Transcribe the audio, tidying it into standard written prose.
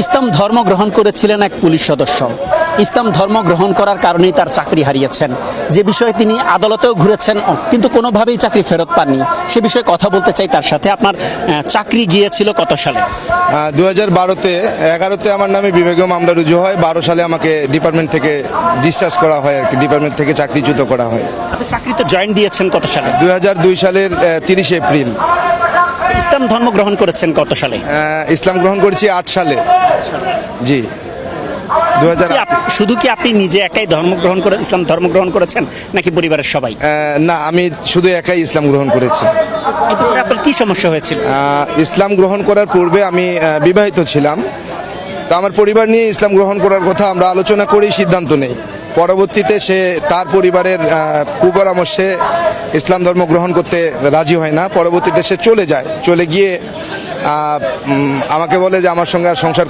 ইসলাম ধর্ম গ্রহণ করেছিলেন এক পুলিশ সদস্য। ইসলাম ধর্ম গ্রহণ করার কারণেই তার চাকরি হারিয়েছেন, যে বিষয়ে তিনি আদালতেও ঘুরেছেন কিন্তু কোনোভাবেই চাকরি ফেরত পাননি। সে বিষয়ে কথা বলতে চাই তার সাথে। আপনার চাকরি গিয়েছিল কত সালে? 2012-তে 11-তে আমার নামে বিভাগীয় মামলা রুজু হয়। 12 সালে আমাকে ডিপার্টমেন্ট থেকে ডিসচার্জ করা হয় আর কি, ডিপার্টমেন্ট থেকে চাকরিচ্যুত করা হয়। আপনি চাকরিতে জয়েন দিয়েছেন কত সালে? 2002 সালের 30 এপ্রিল। ইসলাম ধর্ম গ্রহণ করেছেন কত সালে? ইসলাম গ্রহণ করেছি 8 সালে। জি, 2000। শুধু কি আপনি নিজে একাই ইসলাম ধর্ম গ্রহণ করেছেন নাকি পরিবারের সবাই? না, আমি শুধু একাই ইসলাম গ্রহণ করেছি। এতে করে আপনার কি সমস্যা হয়েছিল? ইসলাম গ্রহণ করার পূর্বে আমি বিবাহিত ছিলাম। তো আমার পরিবার নিয়ে ইসলাম গ্রহণ করার কথা আমরা আলোচনা করেই সিদ্ধান্ত নেই। পরবর্তীতে সে তার পরিবারের কুপরামর্শে ইসলাম ধর্ম গ্রহণ করতে রাজি হয় না। পরবর্তীতে সে চলে যায়। চলে গিয়ে আমাকে বলে যে আমার সঙ্গে আর সংসার